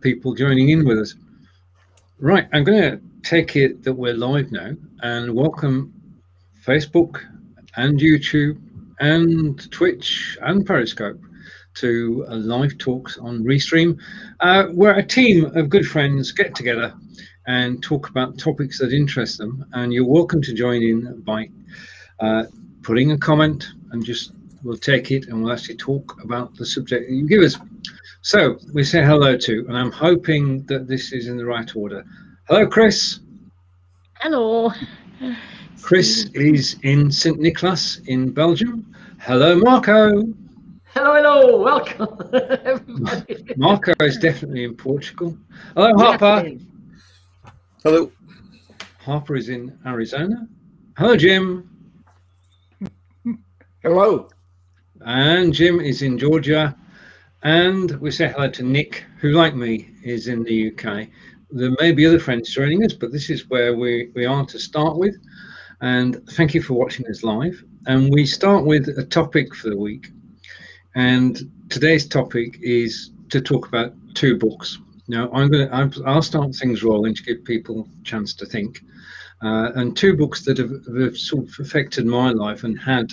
people joining in with us. Right, I'm going to take it that we're live now and welcome Facebook and YouTube and Twitch and Periscope to live talks on Restream, where a team of good friends get together and talk about topics that interest them. And you're welcome to join in by putting a comment, and we'll take it and we'll actually talk about the subject that you give us. So we say hello to, and I'm hoping that this is in the right order. Hello, Chris. Hello. Chris is in St. Nicholas in Belgium. Hello, Marco. Hello, welcome, everybody. Marco is definitely in Portugal. Hello, Harper. Yes, hello. Harper is in Arizona. Hello, Jim. Hello. And Jim is in Georgia. And we say hello to Nick, who, like me, is in the UK. There may be other friends joining us, but this is where we are to start with. And thank you for watching us live. And we start with a topic for the week. And today's topic is to talk about two books. Now, I'll start things rolling to give people a chance to think. And two books that have sort of affected my life and had,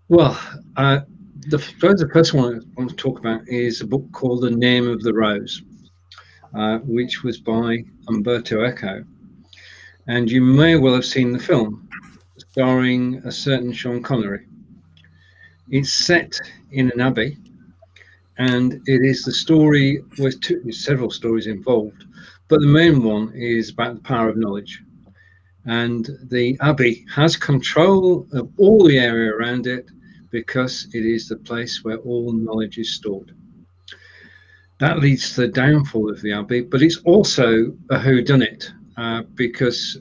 well, the first one I want to talk about is a book called The Name of the Rose, which was by Umberto Eco. And you may well have seen the film, starring a certain Sean Connery. It's set in an abbey, and it is the story with several stories involved, but the main one is about the power of knowledge. And the abbey has control of all the area around it, because it is the place where all knowledge is stored. That leads to the downfall of the abbey, but it's also a whodunit, because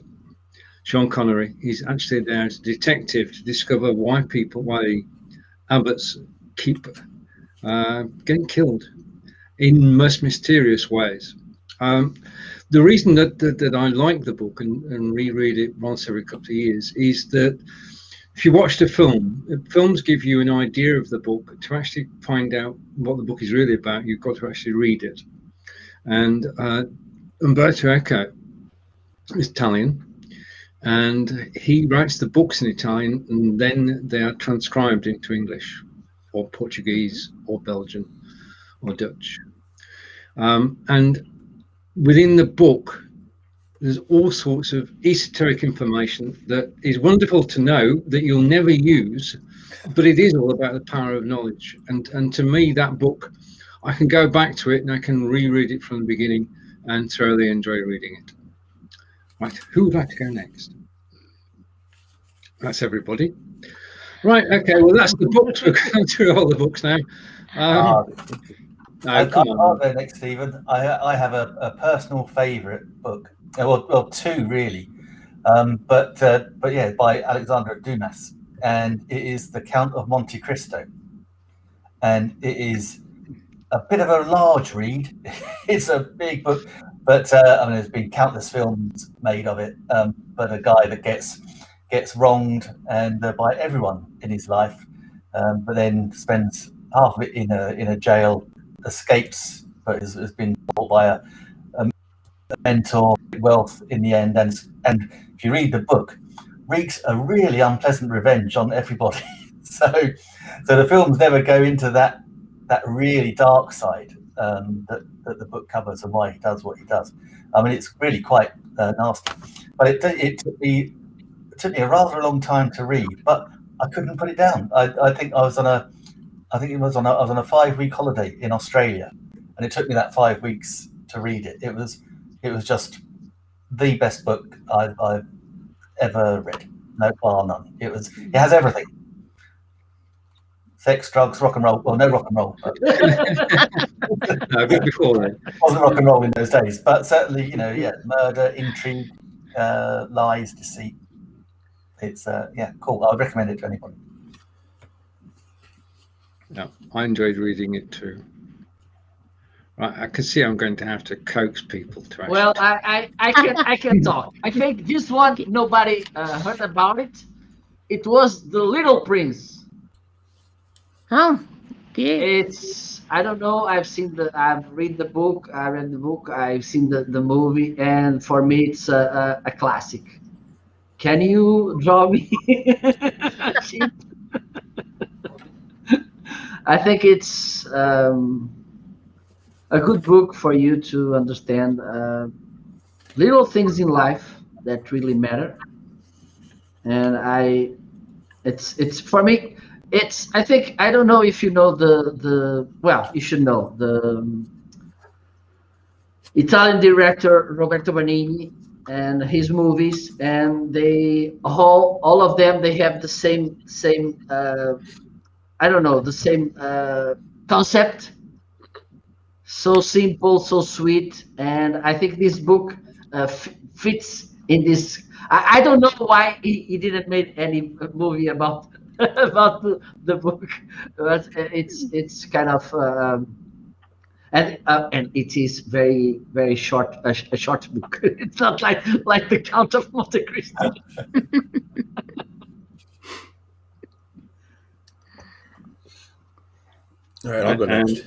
Sean Connery is actually there as a detective to discover why the abbots keep getting killed in most mysterious ways. The reason that I like the book and reread it once every couple of years is that if you watch the films give you an idea of the book. To actually find out what the book is really about, you've got to actually read it. And Umberto Eco is Italian, and he writes the books in Italian, and then they are transcribed into English or Portuguese or Belgian or Dutch. And within the book, there's all sorts of esoteric information that is wonderful to know that you'll never use, but it is all about the power of knowledge. And to me, that book, I can go back to it and I can reread it from the beginning and thoroughly enjoy reading it. Right, who would like to go next? That's everybody. Right, okay, well, that's the books. We're going through all the books now. I'll go next, Stephen. I have a personal favourite book. Well, two really, but yeah, by Alexandre Dumas, and it is The Count of Monte Cristo, and it is a bit of a large read. It's a big book, but I mean, there's been countless films made of it. But a guy that gets wronged and by everyone in his life, but then spends half of it in a jail, escapes, but has been bought by a mentor, wealth in the end, and if you read the book, wreaks a really unpleasant revenge on everybody. so the films never go into that really dark side that the book covers and why he does what he does. I mean, it's really quite nasty, but it took me a rather long time to read, but I couldn't put it down. I think I was on a 5-week holiday in Australia, and it took me that 5 weeks to read it. It was just the best book I've ever read, no bar none. It has everything: sex, drugs, rock and roll. Well, no rock and roll. But no, a bit before then. It wasn't rock and roll in those days, but certainly, murder, intrigue, lies, deceit. It's cool. I would recommend it to anybody. No, I enjoyed reading it too. Right, I can see I'm going to have to coax people to actually. Well, I can talk. I think this one nobody heard about it. It was The Little Prince. Oh, Okay. I don't know. I've read the book. I read the book. I've seen the movie, and for me, it's a classic. Can you draw me a sheep? I think it's a good book for you to understand little things in life that really matter. And it's for me. I think I don't know if you know well, you should know the Italian director Roberto Benigni and his movies, and they all of them, they have the same I don't know, the same concept. So simple, so sweet, and I think this book fits in this. I don't know why he didn't make any movie about about the book, but it's kind of and it is very short, a short book. It's not like the Count of Monte Cristo. All right, I'll go next.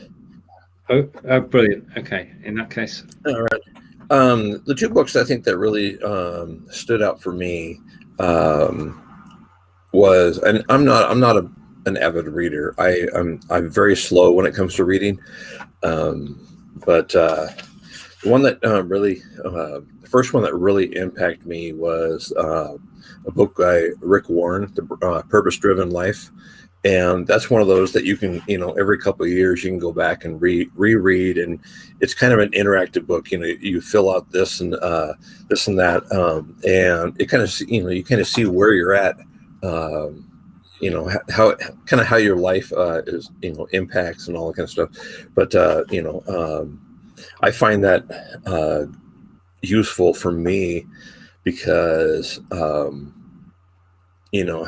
Oh, brilliant. Okay, in that case. All right. The two books I think that really stood out for me was, and I'm not an avid reader. I'm very slow when it comes to reading, but the one that the first one that really impacted me was a book by Rick Warren, The Purpose-Driven Life. And that's one of those that you can, every couple of years you can go back and reread, and it's kind of an interactive book. You fill out this and that, and it kind of, you kind of see where you're at, how your life is, impacts and all that kind of stuff. But I find that useful for me because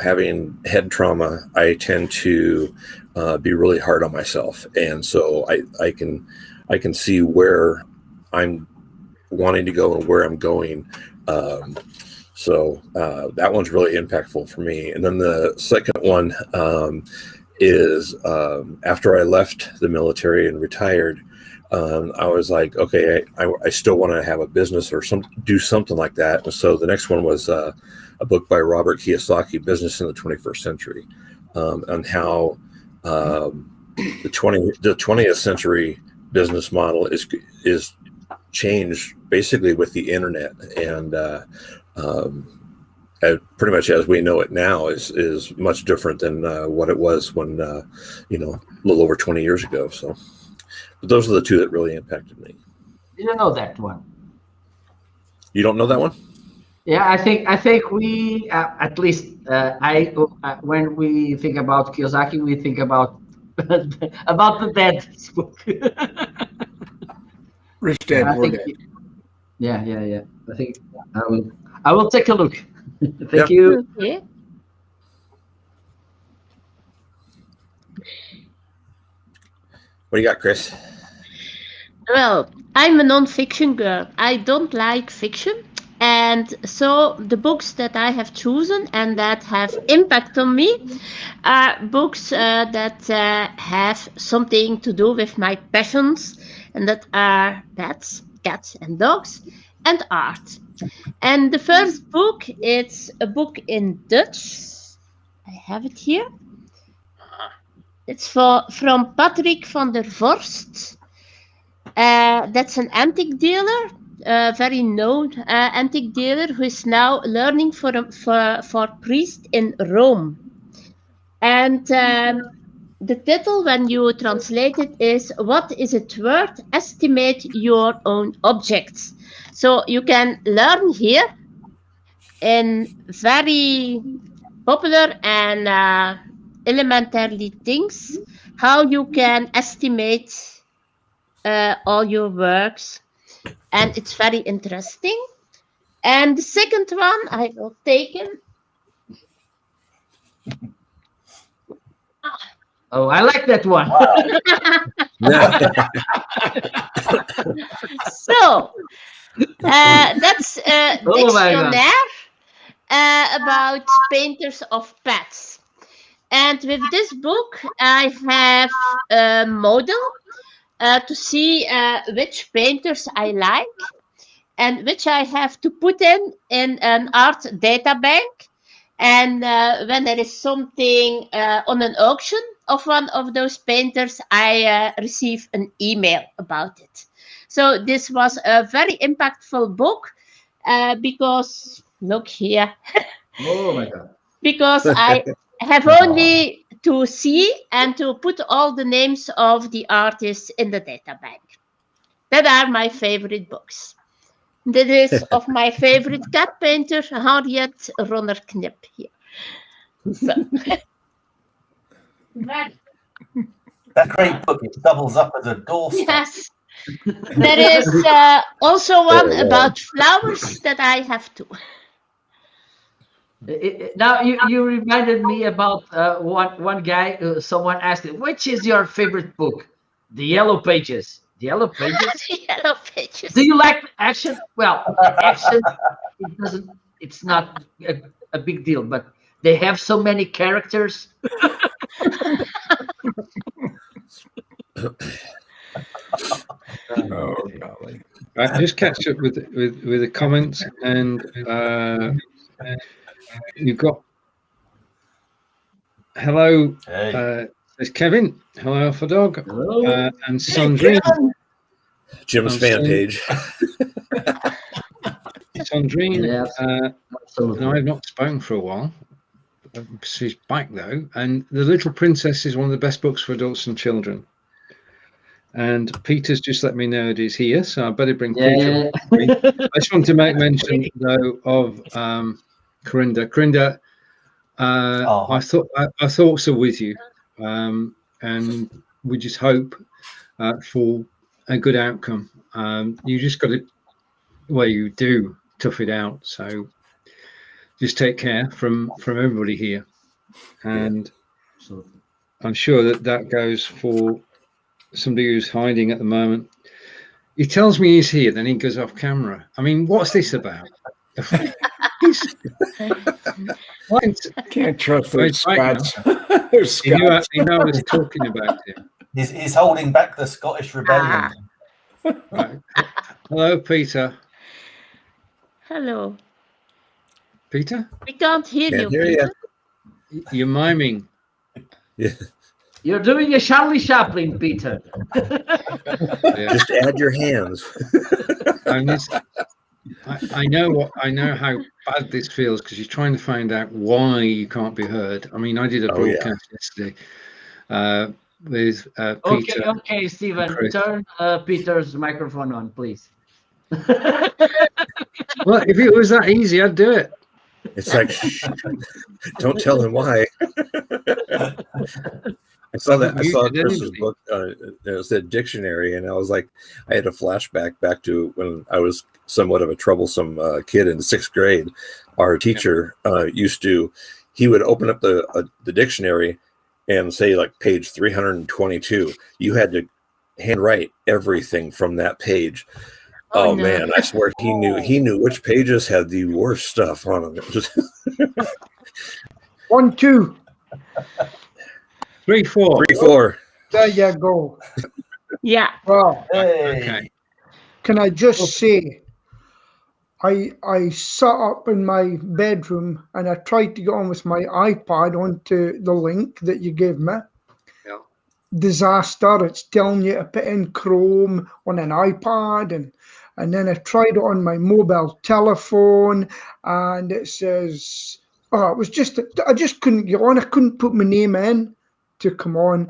having head trauma, I tend to be really hard on myself, and so I can see where I'm wanting to go and where I'm going. So that one's really impactful for me. And then the second one is after I left the military and retired, I was like, okay, I still want to have a business or do something like that. And so the next one was a book by Robert Kiyosaki, Business in the 21st Century, on how the 20th century business model is changed basically with the internet, and pretty much as we know it now is much different than what it was when a little over 20 years ago. So, but those are the two that really impacted me. Didn't know that one. You don't know that one? Yeah, I think we at least when we think about Kiyosaki, we think about about the dead book. Rich Dad Poor Dad. Yeah. I think I will take a look. Thank you. Okay. What do you got, Chris? Well, I'm a non-fiction girl. I don't like fiction. And so the books that I have chosen and that have impact on me are books that have something to do with my passions, and that are pets, cats and dogs, and art. And the first book, it's a book in Dutch. I have it here. It's from Patrick van der Vorst. That's an antique dealer. Very known antique dealer who is now learning for priest in Rome. And the title, when you translate it, is "What is it worth? Estimate your own objects." So you can learn here in very popular and elementary things how you can estimate all your works. And it's very interesting. And the second one, I will take it. Oh, I like that one. So that's Dictionnaire about painters of pets. And with this book, I have a model to see which painters I like and which I have to put in an art data bank. And when there is something on an auction of one of those painters, I receive an email about it. So this was a very impactful book because, look here. Oh my God. Because I have only to see and to put all the names of the artists in the data bank. That are my favorite books. That is of my favorite cat painter, Harriet Ronner Knip here. So. That great book, it doubles up as a doorstep. Yes. There is also one about flowers that I have too. Now you reminded me about one guy. Someone asked him, "Which is your favorite book?" The Yellow Pages. The Yellow Pages. The Yellow Pages. Do you like action? Well, action. It doesn't. It's not a big deal, but they have so many characters. Oh, golly. Right, just catch up with the comments, and you've got hello. Hey. There's Kevin. Hello, Alpha Dog. Hello. And Sandrine. Jim's fan page. Sandrine. Yes, And absolutely. I've not spoken for a while. She's back though, and The Little Princess is one of the best books for adults and children. And Peter's just let me know it is here, so I better bring Peter. I just want to make mention though of Corinda. Corinda, I thought so with you, and we just hope for a good outcome. You just got to, well, you do tough it out. So just take care from everybody here, and I'm sure that goes for somebody who's hiding at the moment. He tells me he's here, then he goes off camera. I mean, what's this about? Can't trust those Scots. He knew I was talking about him. He's holding back the Scottish rebellion. Right. Hello, Peter. Hello. Peter? We can't hear Can't you, hear Peter. You're miming. Yeah. You're doing a Charlie Chaplin, Peter. Yeah. Just add your hands. I know how bad this feels because you're trying to find out why you can't be heard. I mean, I did a broadcast yesterday with Peter. Okay, Stephen, turn Peter's microphone on, please. Well, if it was that easy, I'd do it. It's like, don't tell him why. I saw Chris's book. It said dictionary, and I was like, I had a flashback back to when I was somewhat of a troublesome kid in 6th grade. Our teacher he would open up the dictionary and say like page 322. You had to handwrite everything from that page. Oh no. Man, I swear he knew which pages had the worst stuff on them. 1, 2, 3, 4. 3, 4. there you go. Yeah. Well, Okay. can I just say, I sat up in my bedroom and I tried to get on with my iPad onto the link that you gave me. Yeah. Disaster. It's telling you to put in Chrome on an iPad, and then I tried it on my mobile telephone, and it says, it was just, I just couldn't get on. I couldn't put my name in to come on.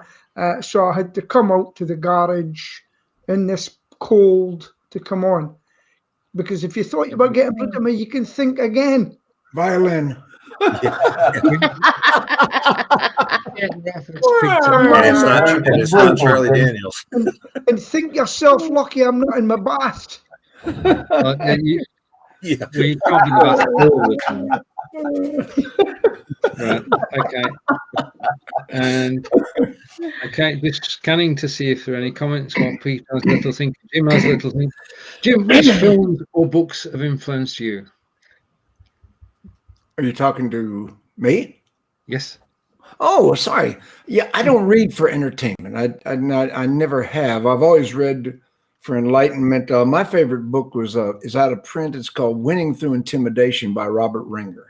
So I had to come out to the garage in this cold to come on. Because if you thought you were getting rid of me, you can think again. Violin. And it's not Charlie Daniels. And think yourself lucky I'm not in my bath. You can't be back all the time. Right. Okay. And just scanning to see if there are any comments about Peter's little thing. Jim has little thing. Jim, which films or books have influenced you? Are you talking to me? Yes. Oh, sorry. Yeah, I don't read for entertainment. I never have. I've always read for enlightenment. My favorite book was is out of print. It's called Winning Through Intimidation by Robert Ringer.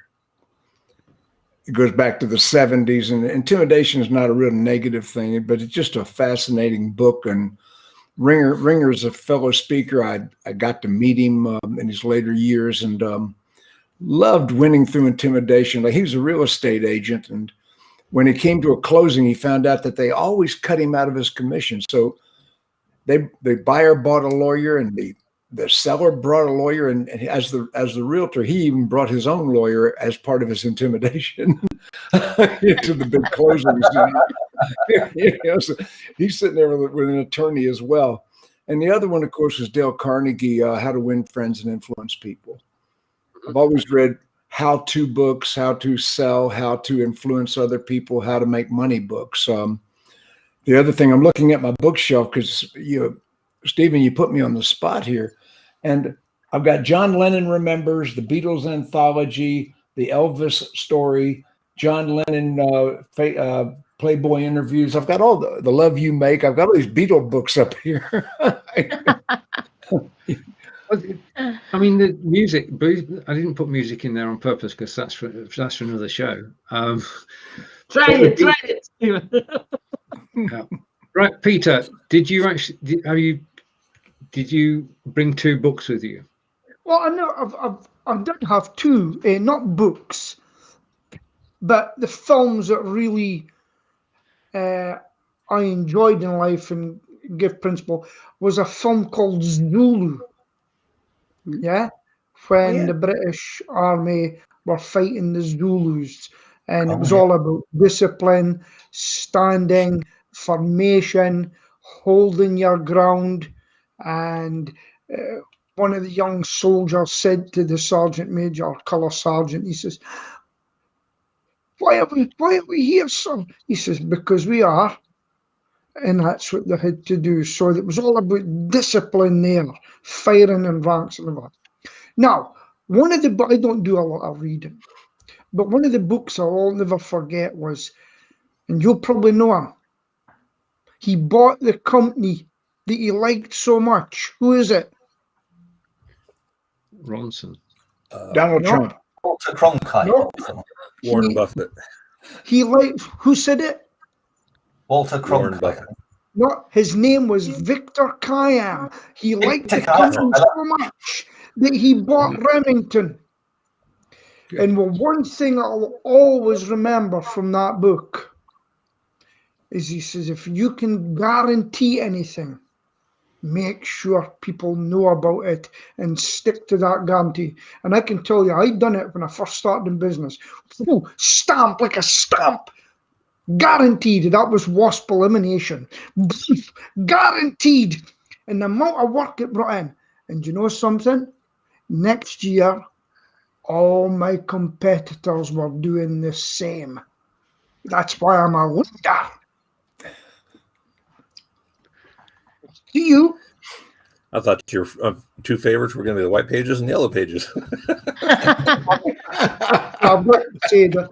It goes back to the 70s, and intimidation is not a real negative thing, but it's just a fascinating book. And Ringer's a fellow speaker. I got to meet him in his later years, and loved Winning Through Intimidation. Like, he was a real estate agent, and when it came to a closing, he found out that they always cut him out of his commission. So the buyer bought a lawyer, and the seller brought a lawyer, and as the realtor, he even brought his own lawyer as part of his intimidation into the big closings. So he's sitting there with an attorney as well. And the other one, of course, was Dale Carnegie, How to Win Friends and Influence People. I've always read how-to books, how to sell, how to influence other people, how to make money books. The other thing, I'm looking at my bookshelf because, Stephen, you put me on the spot here. And I've got John Lennon Remembers, the Beatles Anthology, the Elvis Story, John Lennon Playboy Interviews. I've got all the Love You Make. I've got all these Beatle books up here. I mean, the music, I didn't put music in there on purpose because that's for another show. Try it. Right, Peter, did you bring 2 books with you? Well, I know I did have 2, not books, but the films that really I enjoyed in life and give principle was a film called Zulu. Yeah, when the British Army were fighting the Zulus, and it was all about discipline, standing, formation, holding your ground. And one of the young soldiers said to the sergeant major, colour sergeant, he says, why are we here, sir? He says, because we are. And that's what they had to do. So it was all about discipline there, firing in ranks and all that. Now, I don't do a lot of reading, but one of the books I'll never forget was, and you'll probably know him, he bought the company that he liked so much. Who is it? Ronson. Donald Trump. Walter Cronkite. No. Warren Buffett. Who said it? Walter Cronkite. No, his name was Victor Kayam. He liked the company so much that he bought Remington. And one thing I'll always remember from that book is he says, if you can guarantee anything, make sure people know about it and stick to that guarantee. And I can tell you, I'd done it when I first started in business. Stamp like a stamp. Guaranteed. That was wasp elimination. Guaranteed. And the amount of work it brought in. And you know something? Next year, all my competitors were doing the same. That's why I'm a leader. To you. I thought your 2 favorites were going to be the white pages and the yellow pages. I've got to say that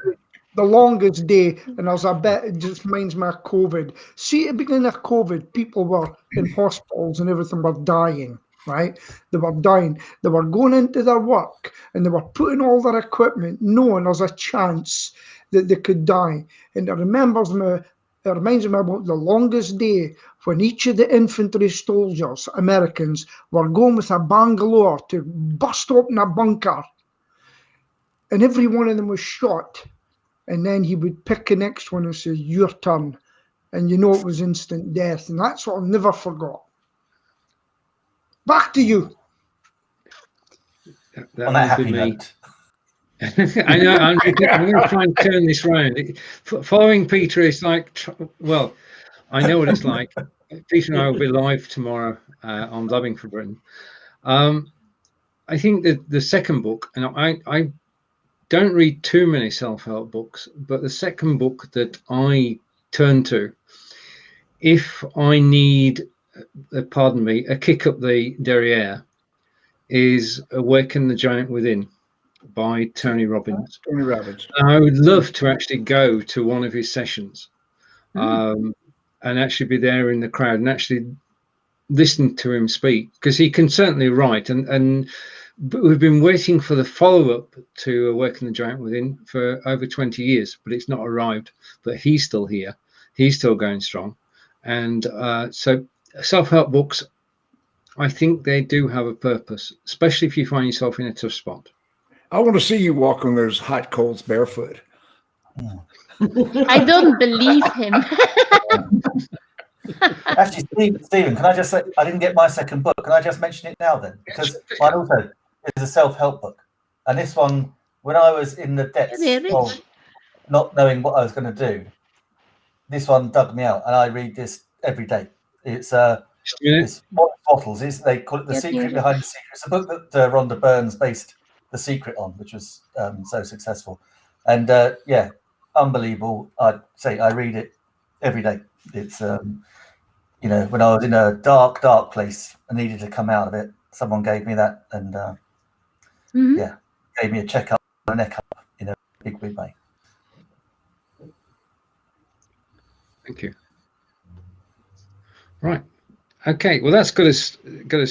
the longest day, and I bet it just reminds me of COVID. See, at the beginning of COVID, people were in hospitals and everything were dying, right? They were dying. They were going into their work and they were putting all their equipment, knowing there's a chance that they could die. And it reminds me about the longest day when each of the infantry soldiers, Americans, were going with a Bangalore to bust open a bunker. And every one of them was shot. And then he would pick the next one and say, your turn. And you know it was instant death. And that's what I'll never forgot. Back to you. That would be me. I know, I'm going to try and turn this round. Following Peter is like, well, I know what it's like. Peter and I will be live tomorrow on Dubbing for Britain. I think that the second book, and I don't read too many self-help books, but the second book that I turn to, if I need, pardon me, a kick up the derriere, is Awaken the Giant Within by Tony Robbins. Tony Robbins. I would love to actually go to one of his sessions, and actually be there in the crowd and actually listen to him speak, because he can certainly write. And but we've been waiting for the follow-up to Awaken the Giant Within for over 20 years, but it's not arrived. But he's still here. He's still going strong. And so self-help books, I think they do have a purpose, especially if you find yourself in a tough spot. I want to see you walk on those hot coals barefoot. I don't believe him. Actually, Stephen, can I just say, I didn't get my second book. Can I just mention it now then? Because mine also is a self-help book. And this one, when I was in the depths of not knowing what I was going to do, this one dug me out. And I read this every day. It's bottles. They call it The Secret Behind the Secret. It's a book that Rhonda Byrne's based The Secret on, which was so successful. And unbelievable. I'd say I read it every day. It's when I was in a dark place and needed to come out of it, someone gave me that, and gave me a check up, a neck up in a big way. Thank you. Right. Okay. Well, that's got us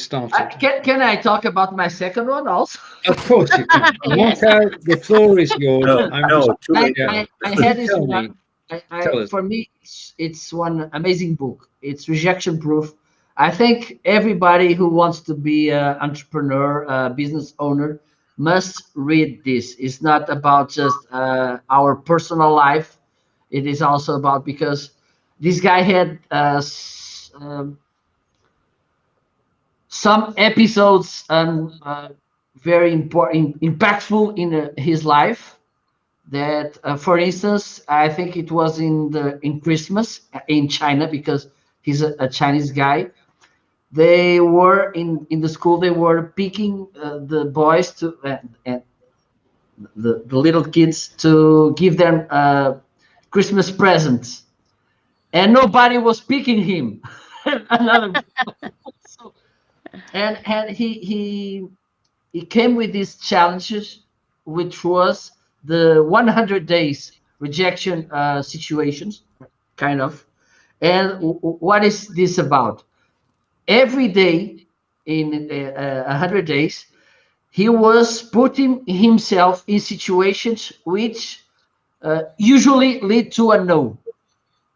started. Can I talk about my second one also? Of course you can. The floor is yours. I had this one. For me, it's one amazing book. It's Rejection Proof. I think everybody who wants to be an entrepreneur, business owner, must read this. It's not about just our personal life. It is also about, because this guy had some episodes very important, impactful in his life. That, for instance, I think it was in Christmas in China, because he's a Chinese guy. They were in the school. They were picking the boys to and the little kids to give them Christmas presents, and nobody was picking him. and he came with these challenges, which was the 100 days rejection situations, kind of. And what is this about? Every day in 100 days, he was putting himself in situations which usually lead to a no.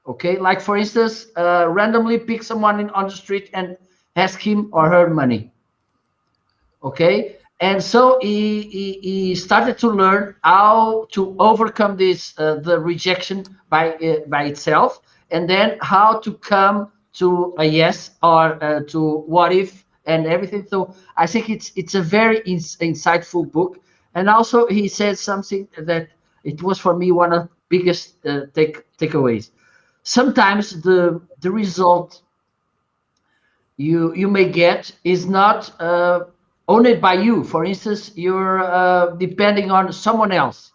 Okay, like for instance, randomly pick someone on the street and ask him or her money. Okay. And so he started to learn how to overcome this the rejection by itself, and then how to come to a yes or to what if and everything. So I think it's a very insightful book. And also he said something that it was for me one of the biggest takeaways. Sometimes the result you may get is not owned by you. For instance, you're depending on someone else,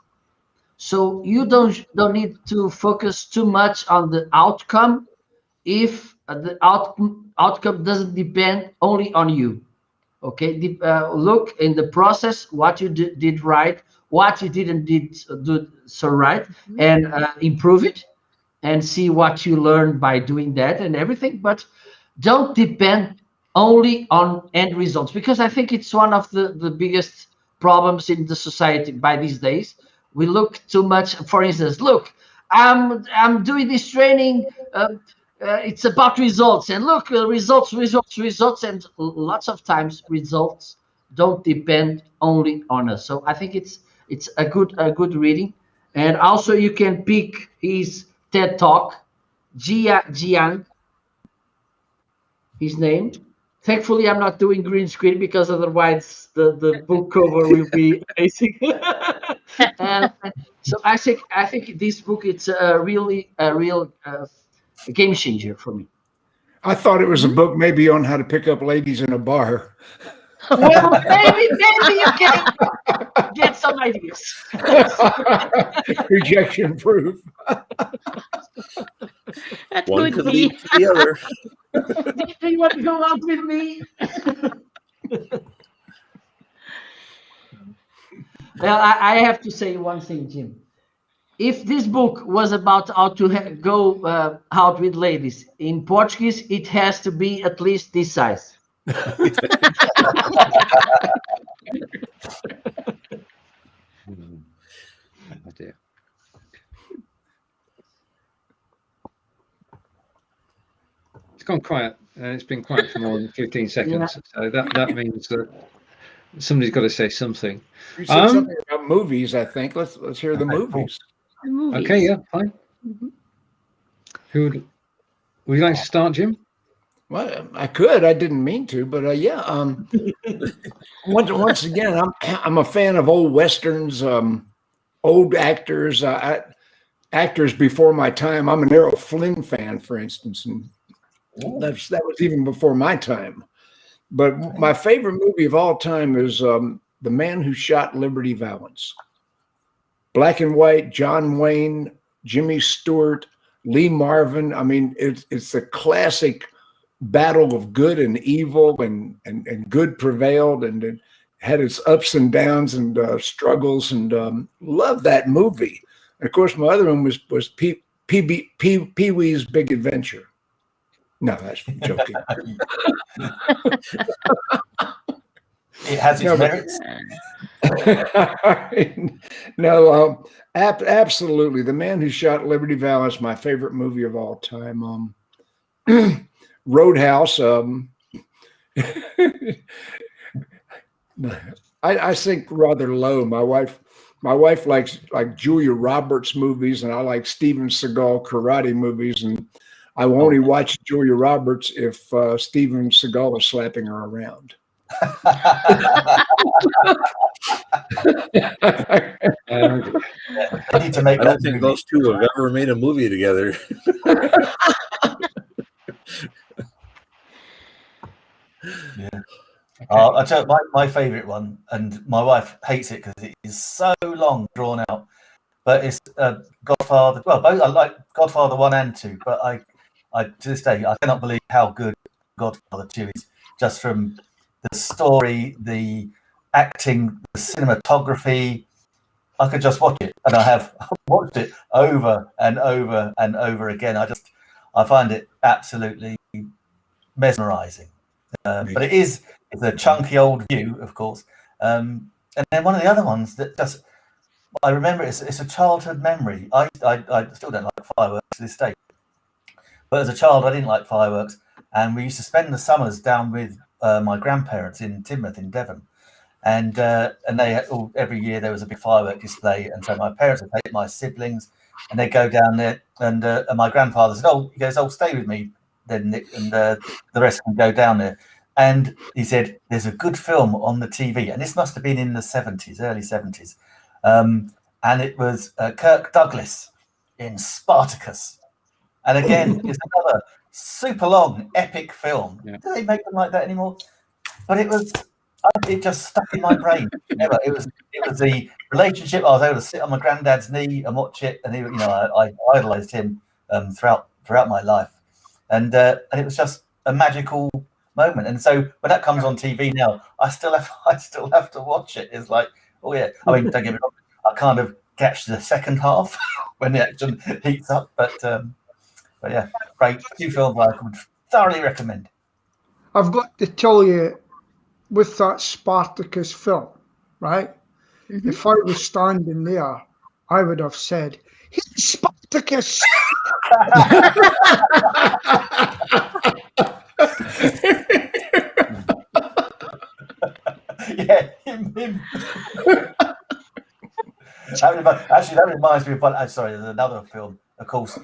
so you don't need to focus too much on the outcome if the outcome doesn't depend only on you. Okay, look in the process what you did right, what you didn't do so right, and improve it, and see what you learn by doing that and everything. But don't depend only on end results, because I think it's one of the biggest problems in the society by these days. We look too much. For instance, look, I'm doing this training. It's about results, and look, results, and lots of times results don't depend only on us. So I think it's a good reading. And also you can pick his TED Talk, Jiang, his name. Thankfully, I'm not doing green screen, because otherwise the book cover will be amazing. So I think this book, it's a real game changer for me. I thought it was a book maybe on how to pick up ladies in a bar. Well, maybe you can get some ideas. Rejection Proof. That One could could be. lead to the other. Do you want to go out with me? Well, I have to say one thing, Jim. If this book was about how to go out with ladies in Portuguese, it has to be at least this size. Oh dear. It's gone quiet. It's been quiet for more than 15 seconds. Yeah. So that means that somebody's got to say something. You said something about movies, I think. Let's hear the movies. The movies. Okay, yeah, fine. Who would you like to start, Jim? Well, I could. I didn't mean to, but yeah. Once again, I'm a fan of old westerns, old actors, actors before my time. I'm an Errol Flynn fan, for instance, and that was even before my time. But my favorite movie of all time is The Man Who Shot Liberty Valance. Black and white, John Wayne, Jimmy Stewart, Lee Marvin. I mean, it's a classic battle of good and evil, and good prevailed, and it had its ups and downs and struggles, and love that movie. And of course, my other one was Pee-wee's Big Adventure. No, that's joking. It has its merits. No, absolutely. The Man Who Shot Liberty Valance, my favorite movie of all time. Roadhouse. I think rather low. My wife likes like Julia Roberts movies, and I like Steven Seagal karate movies, and I will only watch Julia Roberts if Steven Seagal is slapping her around. I don't think those two have ever made a movie together. Yeah. I'll tell you my favorite one, and my wife hates it because it is so long, drawn out. But it's Godfather. Well, both I like Godfather 1 and 2, but I to this day I cannot believe how good Godfather 2 is. Just from the story, the acting, the cinematography, I could just watch it, and I have watched it over and over and over again. I find it absolutely mesmerizing. But it's a chunky old view, of course. And then one of the other ones that just I remember, it's a childhood memory. I still don't like fireworks to this day, but as a child I didn't like fireworks, and we used to spend the summers down with my grandparents in Teignmouth in Devon, and they every year there was a big firework display, and so my parents would take my siblings and they go down there, and my grandfather said, he goes, stay with me then, Nick, and the rest can go down there. And he said, there's a good film on the TV, and this must have been in the 70s, early 70s, and it was Kirk Douglas in Spartacus. And again, it's another super long, epic film. Yeah. Do they make them like that anymore? But it just stuck in my brain. It was the relationship. I was able to sit on my granddad's knee and watch it, and I idolized him throughout my life, and it was just a magical moment. And so when that comes on TV now, I still have to watch it. It's like, oh yeah. I mean, don't get me wrong, I kind of catch the second half when the action heats up, but yeah, great. Two films I would thoroughly recommend. I've got to tell you, with that Spartacus film, right? Mm-hmm. If I was standing there, I would have said, "He's Spartacus." Yeah, him. That reminds me of sorry, there's another film, of course,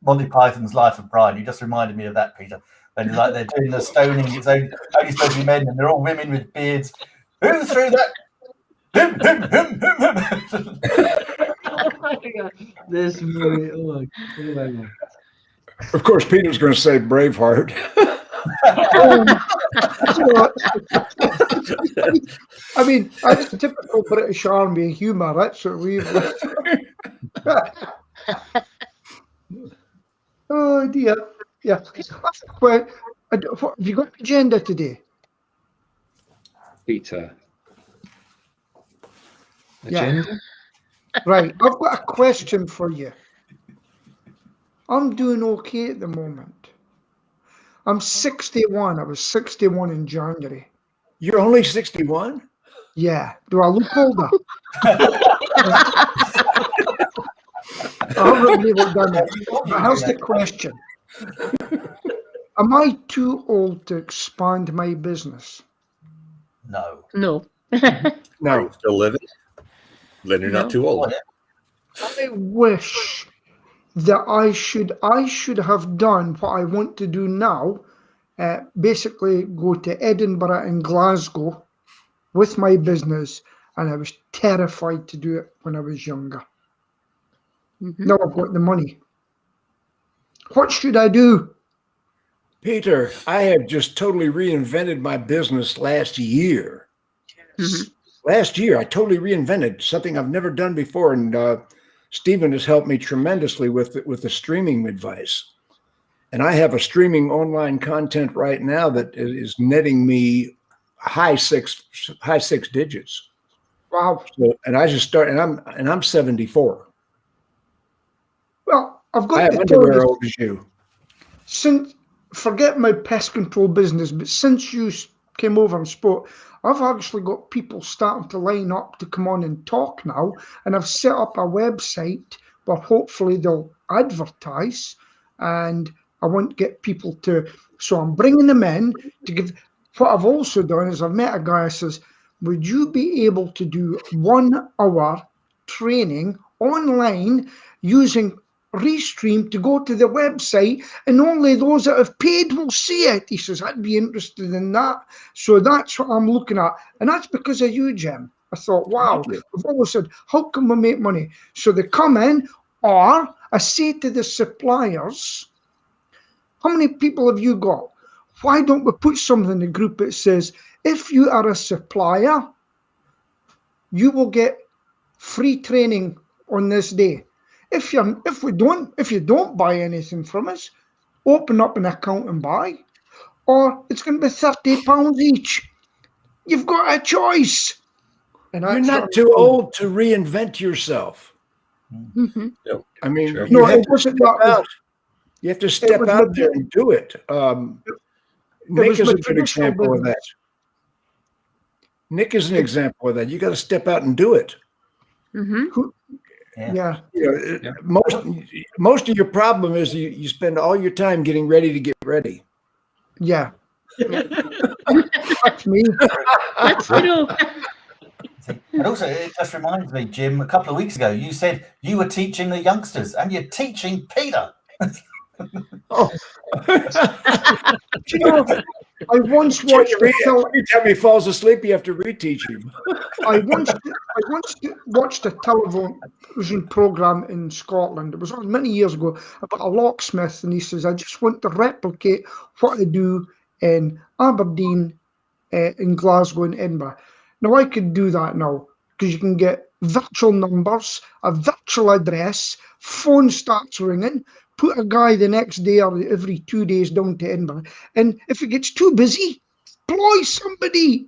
Monty Python's Life of Brian. You just reminded me of that, Peter. And they're doing the stoning, it's only supposed to be men, and they're all women with beards. Who threw that? Him. Oh my God. This movie, oh my God. Of course, Peter's going to say Braveheart. I mean, that's typical British Army humour. That's what we've. Oh dear. Yeah. Well, have you got an agenda today? Peter. agenda. Right. I've got a question for you. I'm doing okay at the moment. I'm 61. I was 61 in January. You're only 61? Yeah. Do I look older? I haven't really done it. But here's the question. Am I too old to expand my business? No. No. Are No. you still living? Then you're No. not too old. I wish that I should have done what I want to do now. Basically go to Edinburgh and Glasgow with my business, and I was terrified to do it when I was younger. Mhm. Now I've got the money. What should I do? Peter, I have just totally reinvented my business last year. Mhm. Last year, I totally reinvented something I've never done before. And Stephen has helped me tremendously with the streaming advice. And I have a streaming online content right now that is netting me high six digits. Wow. So, and I just started, and I'm 74. Well, I've I got have to tell underwear you, old as you. since, forget my pest control business, but since you came over and spoke, I've actually got people starting to line up to come on and talk now, and I've set up a website where hopefully they'll advertise, and I want to get people to, so I'm bringing them in to give. What I've also done is I've met a guy who says, would you be able to do 1 hour training online using Restream to go to the website, and only those that have paid will see it? He says, I'd be interested in that. So that's what I'm looking at. And that's because of you, Jim. I thought, wow, we've always said, how can we make money? So they come in, or I say to the suppliers, how many people have you got? Why don't we put something in the group that says, if you are a supplier, you will get free training on this day. If you don't buy anything from us, open up an account and buy, or it's going to be £30 each. You've got a choice. And You're not too old to reinvent yourself. Mhm. I mean, Sure. you No, have it to wasn't step that. out. You have to step was out my- there and do it. Nick was is my a good traditional example of that. business. Nick is an example of that. You got to step out and do it. Mhm. Yeah. You know, most of your problem is you spend all your time getting ready to get ready. Yeah. Yeah. That's me. That's true. And also, it just reminds me, Jim, a couple of weeks ago, you said you were teaching the youngsters, and you're teaching Peter. Oh. Do you know, I once watched Every time he falls asleep, you have to reteach him. I once watched a television program in Scotland. It was on many years ago about a locksmith, and he says, I just want to replicate what I do in Aberdeen, in Glasgow, and Edinburgh. Now I could do that now, because you can get virtual numbers, a virtual address, phone starts ringing, put a guy the next day or every 2 days down to Edinburgh, and if it gets too busy, employ somebody.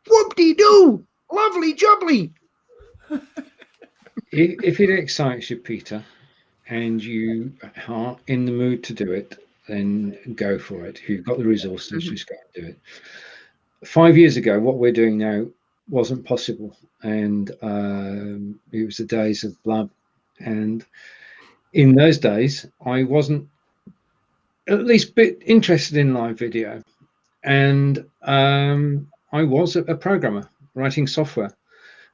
Whoop-de-doo. Lovely jubbly. If it excites you, Peter, and you are in the mood to do it, then go for it. If you've got the resources, just go and do it. 5 years ago, what we're doing now wasn't possible, and it was the days of lab. And in those days, I wasn't at least a bit interested in live video, and I was a programmer writing software.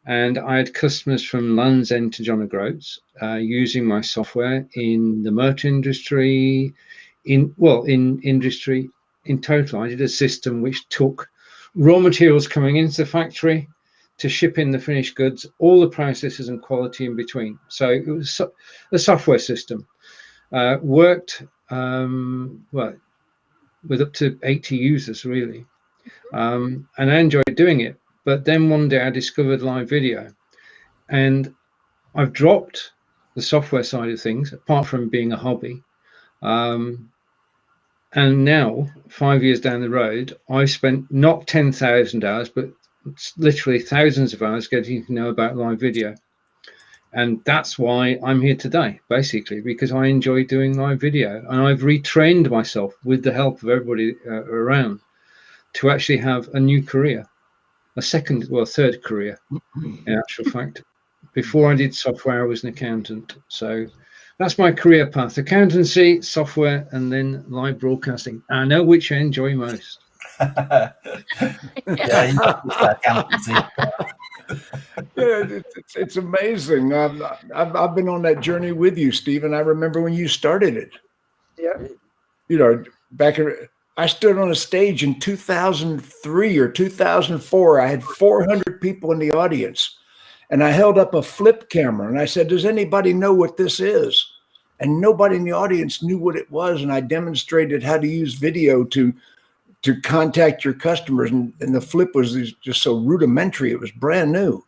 And I had customers from Land's End to John O'Groats using my software in the merch industry, in industry in total. I did a system which took raw materials coming into the factory to ship in the finished goods, all the processes and quality in between. So it was a software system. Worked with up to 80 users really, and I enjoyed doing it. But then one day I discovered live video, and I've dropped the software side of things, apart from being a hobby. And now, 5 years down the road, I spent not 10,000 hours, but literally thousands of hours getting to know about live video. And that's why I'm here today, basically, because I enjoy doing live video. And I've retrained myself with the help of everybody around to actually have a new career, a third career, in actual fact. Before I did software, I was an accountant. So that's my career path: accountancy, software, and then live broadcasting. I know which I enjoy most. Yeah, accountancy. Yeah, it's amazing. I've been on that journey with you, Stephen. I remember when you started it. Yeah. You know, I stood on a stage in 2003 or 2004. I had 400 people in the audience, and I held up a flip camera, and I said, "Does anybody know what this is?" And nobody in the audience knew what it was, and I demonstrated how to use video to contact your customers, and the flip was just so rudimentary. It was brand new.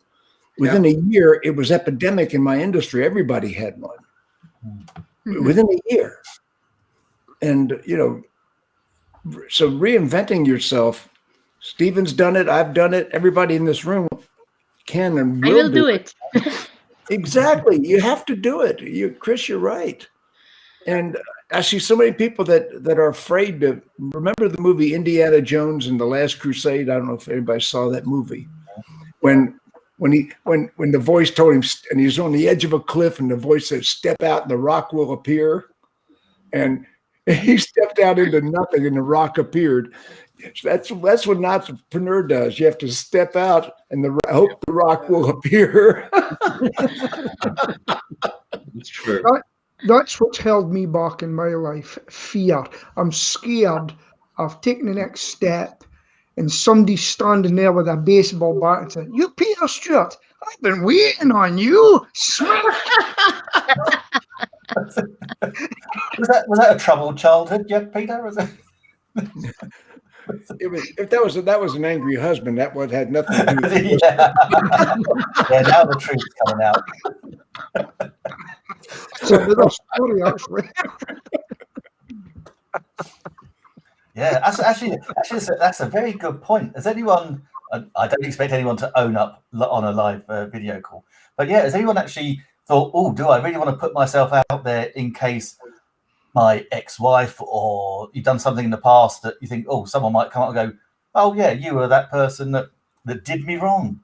Within a year, it was epidemic in my industry. Everybody had one. Within a year. And, you know, so reinventing yourself, Stephen's done it, I've done it, everybody in this room can and will do it. Exactly. You have to do it. Chris, you're right. And I see so many people that are afraid to remember the movie Indiana Jones and the Last Crusade. I don't know if anybody saw that movie. When the voice told him, and he's on the edge of a cliff, and the voice said, "Step out, and the rock will appear." And he stepped out into nothing, and the rock appeared. That's what an entrepreneur does. You have to step out, and hope the rock will appear. It's true. That's what's held me back in my life. Fear. I'm scared of taking the next step, and somebody's standing there with a baseball bat and saying, "You, Peter Stewart, I've been waiting on you." Was that a troubled childhood, Peter? Was it? If that was an angry husband, that had nothing to do with it. Yeah, now the truth's coming out. It's another story, actually. Yeah, that's a very good point. Has anyone? I don't expect anyone to own up on a live video call, but yeah, has anyone actually thought, "Oh, do I really want to put myself out there in case my ex-wife, or you've done something in the past that you think, oh, someone might come up and go, oh yeah, you were that person that did me wrong"?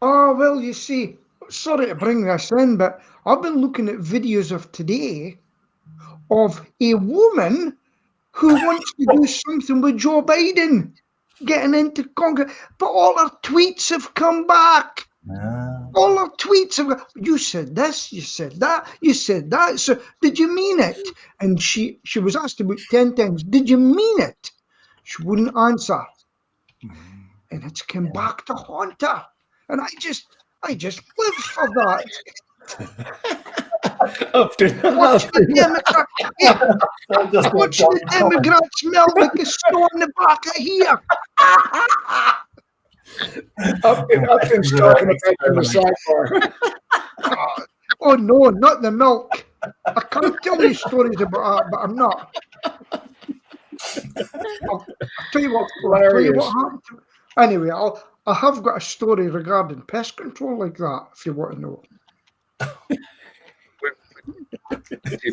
Oh, well, you see, sorry to bring this in, but I've been looking at videos of today of a woman who wants to do something with Joe Biden, getting into Congress, but all her tweets have come back. All her tweets have gone, "You said this, you said that, you said that. So did you mean it?" And she was asked about 10 times, "Did you mean it?" She wouldn't answer. And it's come back to haunt her. And I just live for that. Watching the Democrats melt like a storm in the back of here. Upton's talking about in the sidebar. Oh no, not the milk. I can't tell you stories about that, but I'm not. I'll tell you what happened. Anyway, I have got a story regarding pest control like that, if you want to know.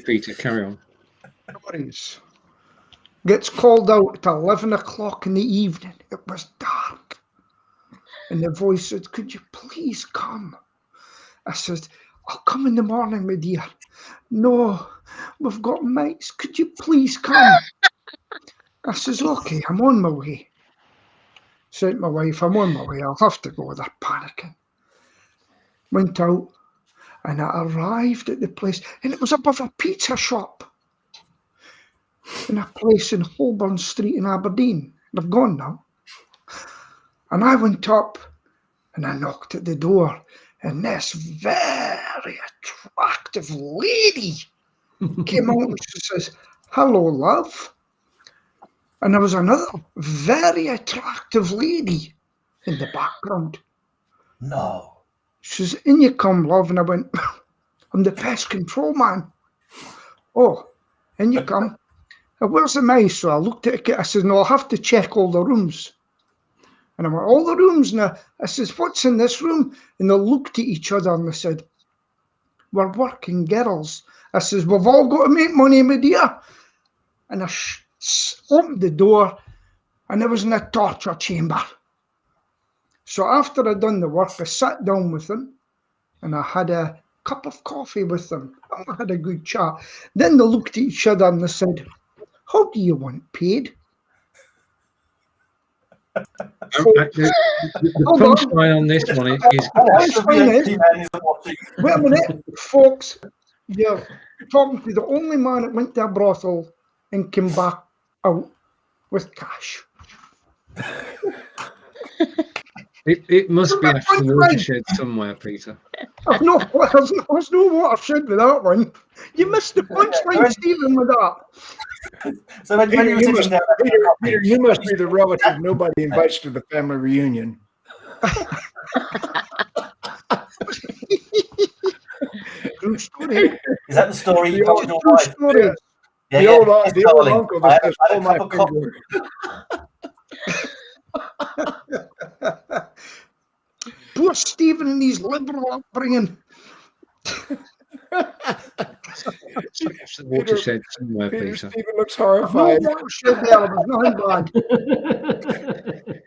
Peter, carry on. Stories. Gets called out at 11 o'clock in the evening. It was dark. And the voice said, "Could you please come?" I said, "I'll come in the morning, my dear." "No, we've got mice. Could you please come?" I says, "Okay, I'm on my way." Said to my wife, "I'm on my way. I'll have to go." They're panicking. Went out, and I arrived at the place, and it was above a pizza shop in a place in Holborn Street in Aberdeen. They've gone now. And I went up and I knocked at the door, and this very attractive lady came out and she says, "Hello, love." And there was another very attractive lady in the background. No. She says, "In you come, love." And I went, "I'm the pest control man." "Oh, in you come." "Where's the mice?" So I looked at it. I said, "No, I'll have to check all the rooms." And I went, all the rooms now. I says, what's in this room? And they looked at each other and they said, we're working girls. I says, we've all got to make money, my dear. And I opened the door and I was in a torture chamber. So after I'd done the work, I sat down with them and I had a cup of coffee with them. I had a good chat. Then they looked at each other and they said, how do you want paid? The punchline on this one is wait a minute, folks, you're talking to the only man that went to a brothel and came back out with cash. It must be a watershed somewhere, Peter. There's no watershed with that one. You missed the punchline, Stephen, with that. So when Peter, you were sitting there, Peter, you must be the relative nobody invites to the family reunion. True story. is that the story you told your wife? Story. Yeah, The old darling, uncle I that had says, a "Oh, my cup of coffee. finger." Poor Stephen and his liberal upbringing. It's a watershed somewhere, Peter. Stephen looks horrified. No watershed there, it was nothing bad. It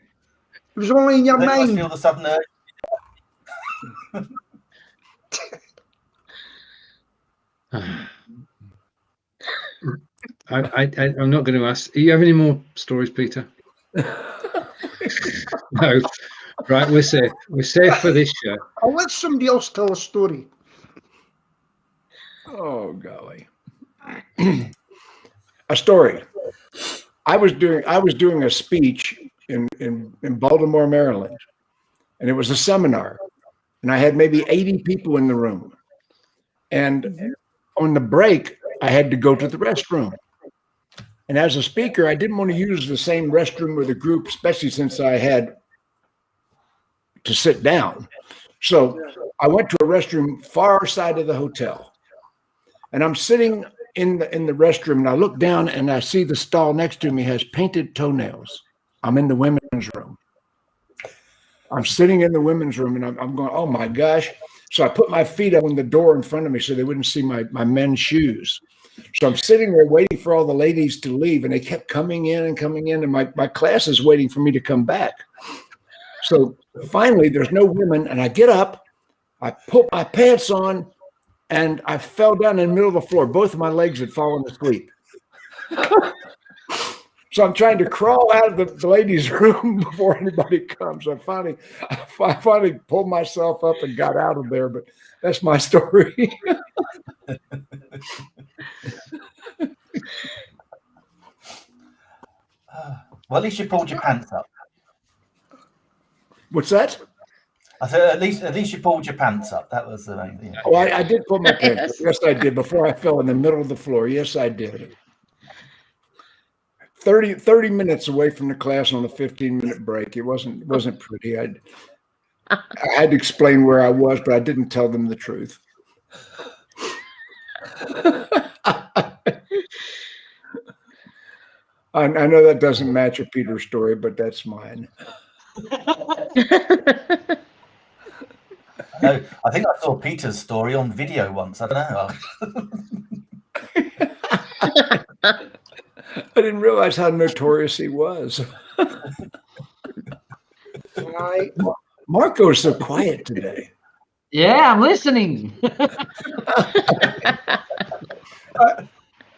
was only in your Then I mind. feel the sudden urge. I'm not going to ask. Do you have any more stories, Peter? No. Right, we're safe. We're safe for this show. I'll let somebody else tell a story. Oh golly. A story. I was doing a speech in Baltimore, Maryland, and it was a seminar, and I had maybe 80 people in the room. And on the break, I had to go to the restroom. And as a speaker, I didn't want to use the same restroom with the group, especially since I had to sit down. So I went to a restroom far side of the hotel. And I'm sitting in the restroom, and I look down and I see the stall next to me has painted toenails. I'm in the women's room. I'm sitting in the women's room, and I'm going, oh my gosh. So I put my feet up on the door in front of me so they wouldn't see my men's shoes. So I'm sitting there waiting for all the ladies to leave, and they kept coming in, and my class is waiting for me to come back. So finally, there's no women, and I get up, I put my pants on, and I fell down in the middle of the floor. Both of my legs had fallen asleep. So I'm trying to crawl out of the ladies' room before anybody comes. I finally pulled myself up and got out of there, but that's my story. Well, at least you pulled your pants up. What's that? I said, at least you pulled your pants up. That was the main thing. Oh, I did pull my pants up. Yes, I did. Before I fell in the middle of the floor. Yes, I did. 30 minutes away from the class on a 15-minute break. It wasn't pretty. I had to explain where I was, but I didn't tell them the truth. I know that doesn't match a Peter story, but that's mine. No, I think I saw Peter's story on video once. I don't know. I didn't realize how notorious he was. Marco's so quiet today. Yeah, I'm listening.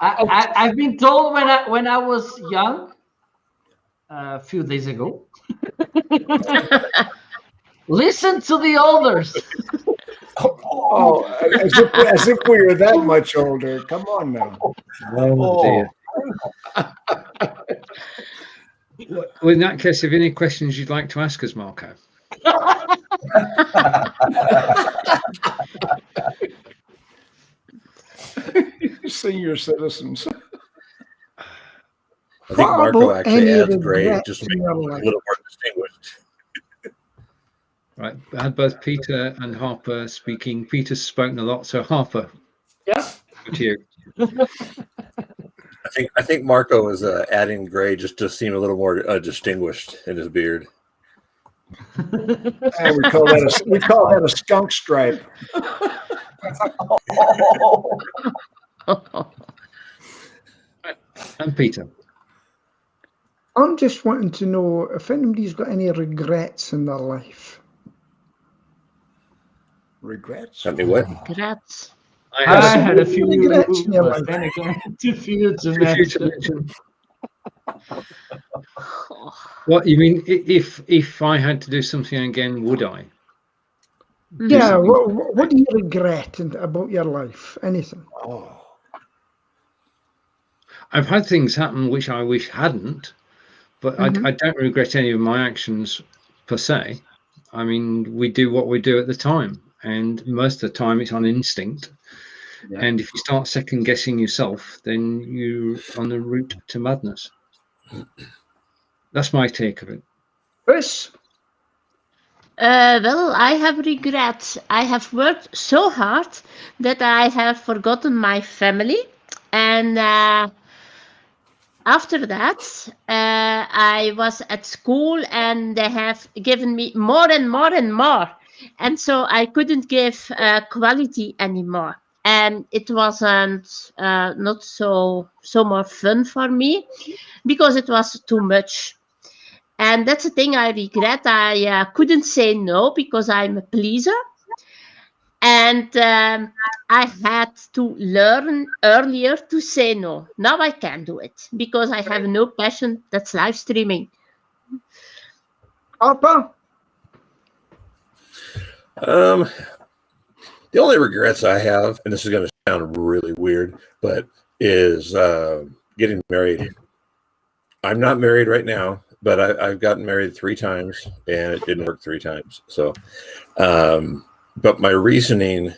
I've been told when I was young, a few days ago, listen to the elders. Oh, as if we were that much older. Come on now. Oh dear. Well, in that case, have you any questions you'd like to ask us, Marco? Senior citizens. I think Marco actually adds grade just to make it a little more distinguished. Right, I had both Peter and Harper speaking. Peter's spoken a lot, so Harper. Yeah. To you. I think Marco is adding gray just to seem a little more distinguished in his beard. And we call that a skunk stripe. And Peter. I'm just wanting to know if anybody's got any regrets in their life. Regrets? I mean, what? Regrets. I had a few regrets in your but life. then again, too few to Too few to mention. What you mean? If I had to do something again, would I? Yeah, what do you regret about your life? Anything? Oh. I've had things happen which I wish hadn't, but I don't regret any of my actions per se. I mean, we do what we do at the time, and most of the time it's on instinct. Yeah. And if you start second guessing yourself, then you're on the route to madness. That's my take of it. Chris? Well, I have regrets. I have worked so hard that I have forgotten my family, and after that, I was at school, and they have given me more and more and more, and so I couldn't give quality anymore, and it wasn't not so more fun for me because it was too much. And that's the thing I regret. I couldn't say no because I'm a pleaser. And I had to learn earlier to say no. Now I can do it because I have no passion. That's live streaming. Papa? The only regrets I have, and this is going to sound really weird, but is getting married. I'm not married right now, but I've gotten married 3 times, and it didn't work 3 times. So, but my reasoning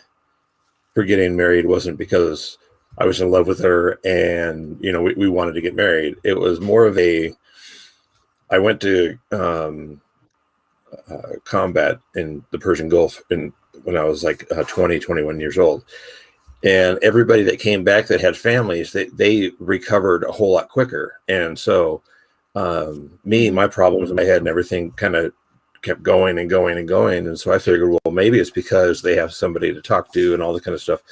for getting married wasn't because I was in love with her and, you know, we wanted to get married. It was more of I went to combat in the Persian Gulf when I was like 20, 21 years old. And everybody that came back that had families, they recovered a whole lot quicker. And so my problems in my head and everything kind of kept going and going and going. And so I figured, well, maybe it's because they have somebody to talk to and all that kind of stuff.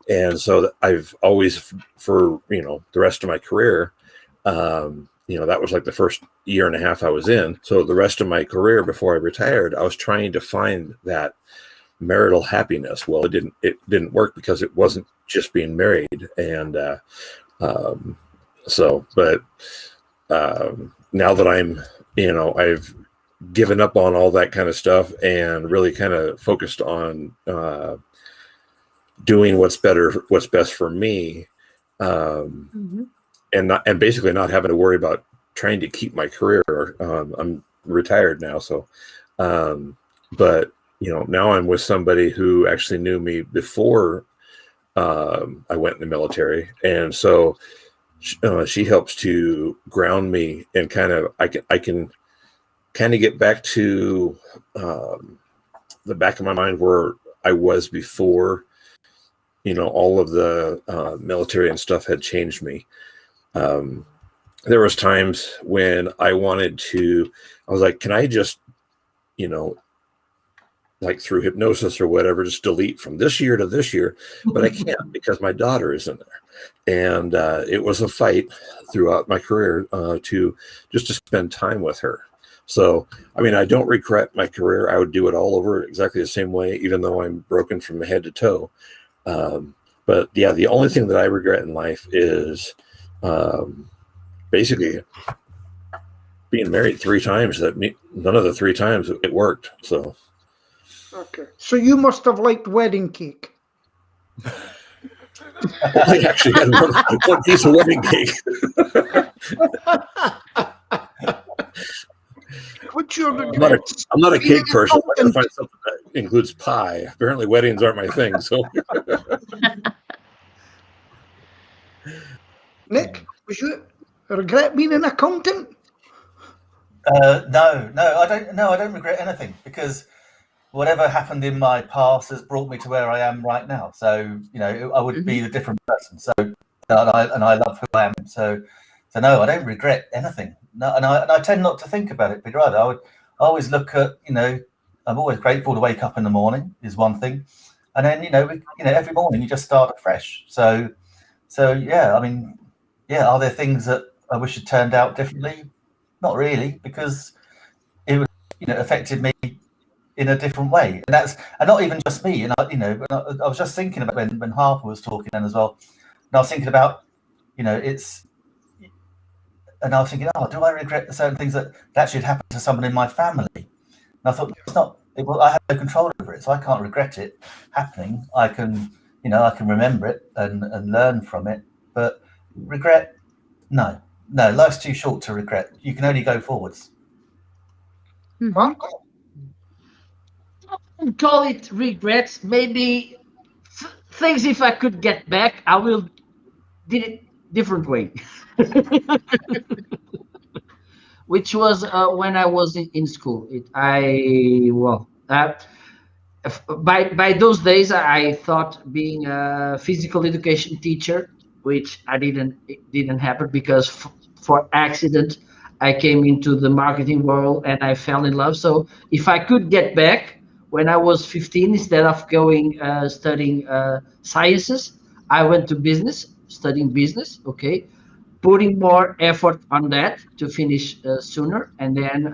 And so I've always, for, you know, the rest of my career, you know, that was like the first year and a half I was in. So the rest of my career before I retired, I was trying to find that marital happiness. Well, it didn't work because it wasn't just being married. And but now that I'm, you know, I've given up on all that kind of stuff and really kind of focused on doing what's best for me, and basically not having to worry about trying to keep my career. I'm retired now, so but you know, now I'm with somebody who actually knew me before I went in the military, and so she helps to ground me and kind of I can kind of get back to the back of my mind where I was before, you know, all of the military and stuff had changed me. There was times when I was like, can I just, you know, like through hypnosis or whatever, just delete from this year to this year, but I can't because my daughter is in there. And it was a fight throughout my career to spend time with her. So, I mean, I don't regret my career. I would do it all over exactly the same way, even though I'm broken from head to toe. But yeah, the only thing that I regret in life is basically being married 3 times. None of the 3 times it worked. So. Okay. So you must have liked wedding cake. I actually had one piece of wedding cake. What's your I'm not a cake person. I gotta find something that includes pie. Apparently weddings aren't my thing. So Nick, would you regret being an accountant? No, I don't regret anything because whatever happened in my past has brought me to where I am right now. So, you know, I would be a different person. So, and I love who I am. So no, I don't regret anything. No, and I tend not to think about it. But rather, I always look at, I'm always grateful to wake up in the morning is one thing. And then, every morning you just start afresh. So yeah, I mean, yeah, are there things that I wish had turned out differently? Not really, because it would, affected me in a different way. And not even just me. And I was just thinking about when Harper was talking then as well. And I was thinking about, and I was thinking, do I regret certain things that actually had happened to someone in my family? And I thought, I have no control over it, so I can't regret it happening. I can, I can remember it and learn from it. But regret, no, life's too short to regret. You can only go forwards. Marco? I call it regrets. Maybe things, if I could get back, I will did it different way. Which was when I was in school. By those days, I thought being a physical education teacher, which it didn't happen because for accident I came into the marketing world and I fell in love. So if I could get back when I was 15, instead of going studying sciences, I went to business, studying business. Okay. Putting more effort on that to finish sooner. And then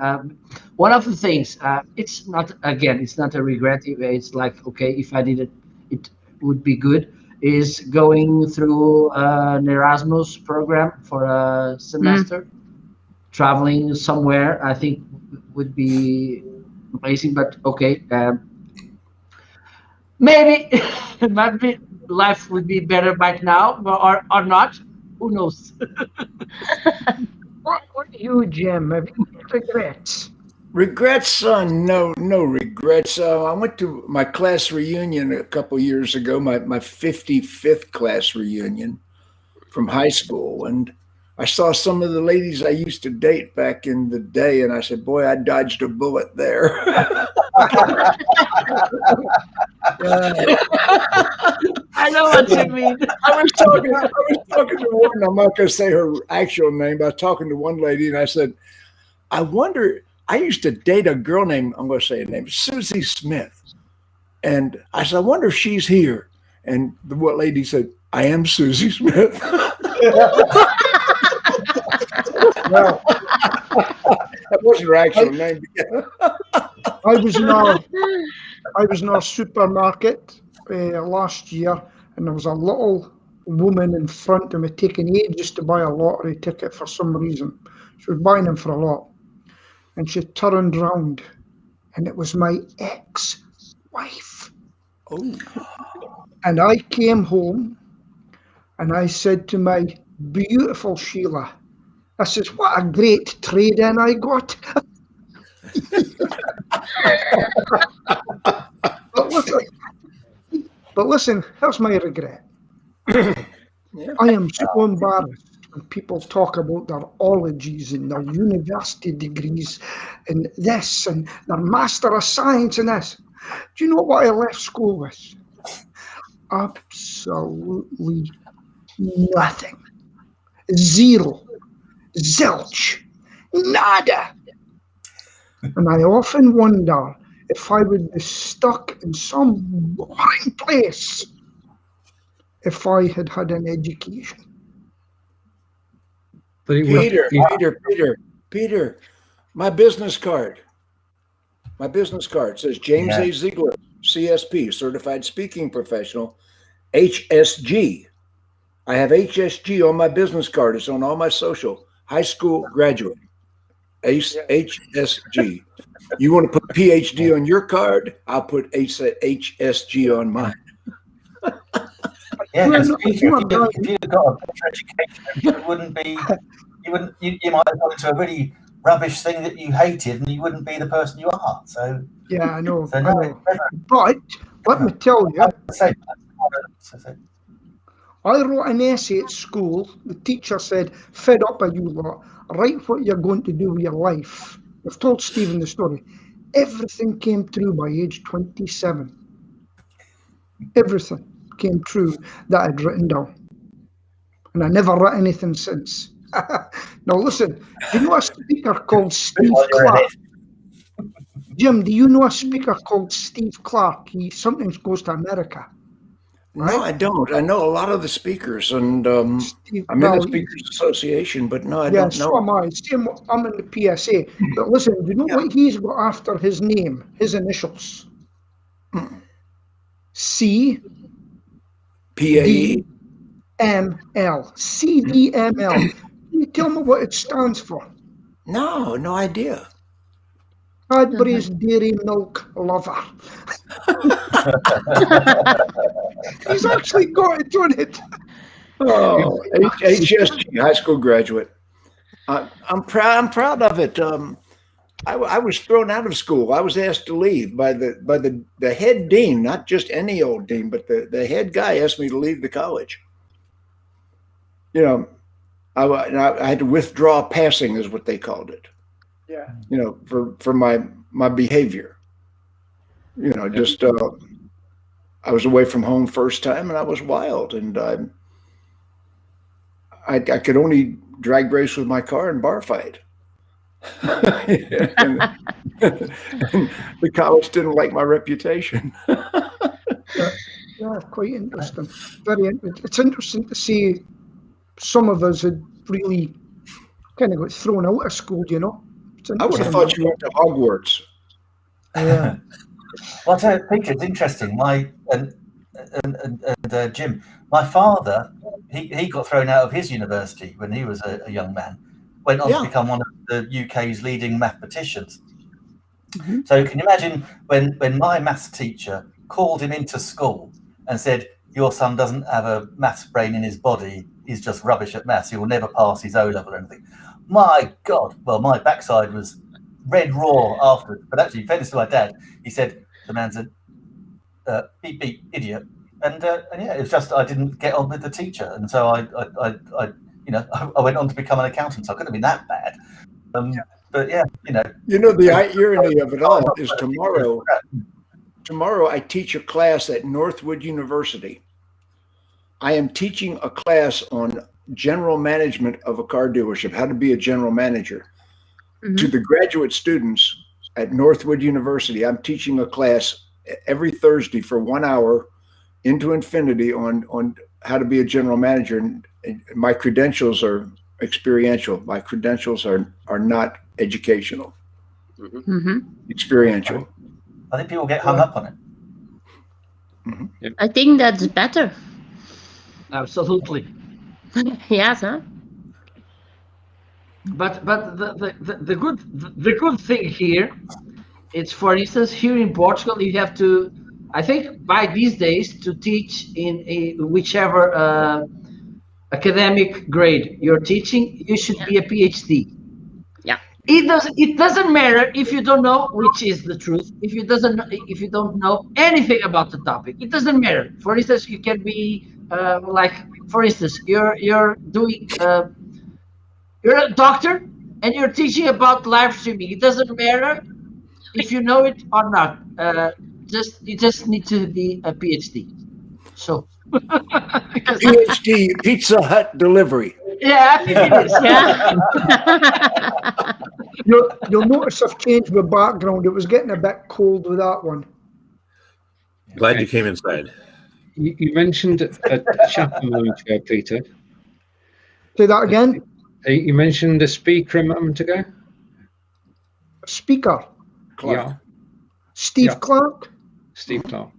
one of the things, it's not a regret. It's like, okay, if I did it, it would be good, is going through an Erasmus program for a semester, traveling somewhere. I think would be amazing, but okay. Maybe life would be better by now or not. Who knows? What you, Jim? Have you regrets? Regrets? No regrets. I went to my class reunion a couple years ago, my 55th class reunion from high school, and I saw some of the ladies I used to date back in the day, and I said, boy, I dodged a bullet there. I know what you mean. I was talking to one, I'm not going to say her actual name, but I was talking to one lady and I said, I wonder, I used to date a girl named, I'm going to say her name, Susie Smith. And I said, I wonder if she's here. And the what lady said, I am Susie Smith. Well, that wasn't her actual name. I was in our supermarket last year, and there was a little woman in front of me taking ages to buy a lottery ticket for some reason. She was buying them for a lot. And she turned round, and it was my ex-wife. Oh. And I came home, and I said to my beautiful Sheila, I says, what a great trade-in I got. But listen, here's my regret. I am so embarrassed when people talk about their ologies and their university degrees and this and their Master of Science and this. Do you know what I left school with? Absolutely nothing. Zero. Zilch. Nada. And I often wonder if I would be stuck in some boring place if I had had an education. But Peter, my business card. My business card says James A. Ziegler, CSP, Certified Speaking Professional, HSG. I have HSG on my business card. It's on all my social. High school graduate. HSG. You want to put PhD on your card? I'll put HSG on mine. Yeah, because if you'd got a better education, you might have gone into a really rubbish thing that you hated, and you wouldn't be the person you are. So yeah, I know. So I know. But let me tell you, I wrote an essay at school. The teacher said, "Fed up of you lot. Write what you're going to do with your life." I've told Stephen the story. Everything came true by age 27. Everything came true that I'd written down. And I never wrote anything since. Now listen, you know a speaker called Steve Clark? Jim, do you know a speaker called Steve Clark? He sometimes goes to America. No, Right? I don't. I know a lot of the speakers, and Steve, I'm in the Speakers Association, but no, I don't know. So am I. Same, I'm in the PSA. But listen, do you know what he's got after his name, his initials? C PAE. DML. CDML. Can you tell me what it stands for? No, no idea. Cadbury's Dairy Milk Lover. He's actually got it on it. Oh, HSG, high school graduate. I'm proud of it. I was thrown out of school. I was asked to leave by the head dean, not just any old dean, but the head guy asked me to leave the college. You know, I had to withdraw passing, is what they called it. Yeah. You know, for my behavior. You know, just I was away from home first time, and I was wild, and I could only drag race with my car and bar fight. and the college didn't like my reputation. Yeah, quite interesting. Very interesting. It's interesting to see some of us had really kind of got thrown out of school, you know. I would have thought you went to Hogwarts. Yeah. Well, I think it's interesting. Jim, my father, he got thrown out of his university when he was a young man. Went on to become one of the UK's leading mathematicians. Mm-hmm. So can you imagine when my maths teacher called him into school and said, "Your son doesn't have a maths brain in his body. He's just rubbish at maths. He will never pass his O-level or anything." My God. Well, my backside was red raw afterwards. But actually, in fairness to my dad, he said, the man said, beep, beep, idiot. And yeah, it was just I didn't get on with the teacher. And so I went on to become an accountant. So I couldn't have been that bad. But yeah, the irony of it all is tomorrow I teach a class at Northwood University. I am teaching a class on general management of a car dealership, how to be a general manager. Mm-hmm. To the graduate students at Northwood University, I'm teaching a class every Thursday for 1 hour into infinity on how to be a general manager. And my credentials are experiential. My credentials are not educational. Mm-hmm. Experiential. I think people get hung up on it. Mm-hmm. Yep. I think that's better. Absolutely. Yes, huh? But the good thing here, it's, for instance, here in Portugal, you have to, I think by these days, to teach in whichever academic grade you're teaching, you should be a PhD. Yeah. It doesn't matter if you don't know which is the truth. If you don't know anything about the topic, it doesn't matter. For instance, you can be for instance, you're doing you're a doctor and you're teaching about live streaming. It doesn't matter if you know it or not. You just need to be a PhD. So PhD, Pizza Hut delivery. Yeah, I think it is. Yeah. You'll notice I've changed my background. It was getting a bit cold with that one. Glad you came inside. You mentioned a chapter a moment ago, Peter. Say that again. You mentioned a speaker a moment ago. Speaker. Clark. Yeah. Steve Clark. Steve Clark.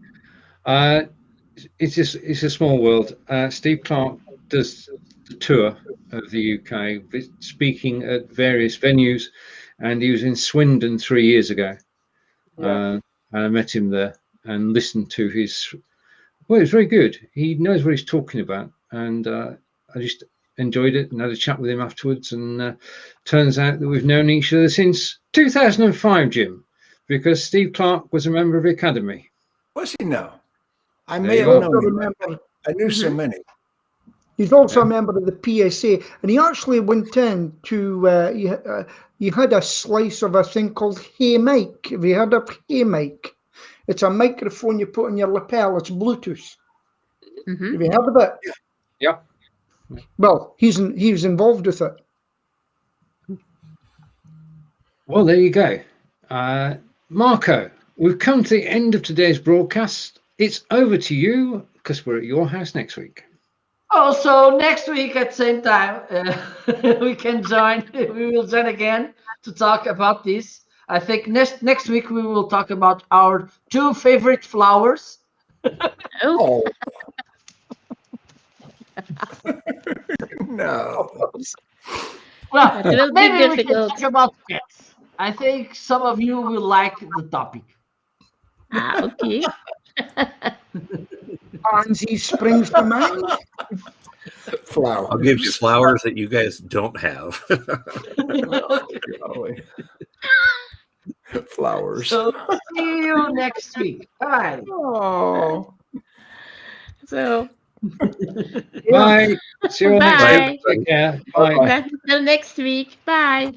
It's a small world. Steve Clark does the tour of the UK, speaking at various venues, and he was in Swindon 3 years ago. And I met him there and listened to his. Well, it was very good. He knows what he's talking about, and I just enjoyed it and had a chat with him afterwards. And turns out that we've known each other since 2005, Jim, because Steve Clark was a member of the Academy. Was he now? I may have known him. I knew so many. He's also a member of the PSA, and he actually went in to. He had a slice of a thing called Hey Mic. Have you heard of Hey Mic? It's a microphone you put on your lapel. It's Bluetooth. Mm-hmm. Have you heard of it? Yeah. Well, he was involved with it. Well, there you go. Marco, we've come to the end of today's broadcast. It's over to you because we're at your house next week. Oh, so next week at the same time, we can join. We will join again to talk about this. I think next week we will talk about our 2 favorite flowers. Oh. No. Well, It will be maybe we can difficult. talk about pets. I think some of you will like the topic. Okay. Pansy springs to mind. Flower. I'll give you flowers that you guys don't have. Flowers. So see you next week. Bye. Oh. So, Bye. See you all next Bye. week. Take care. Bye. until next week. Bye.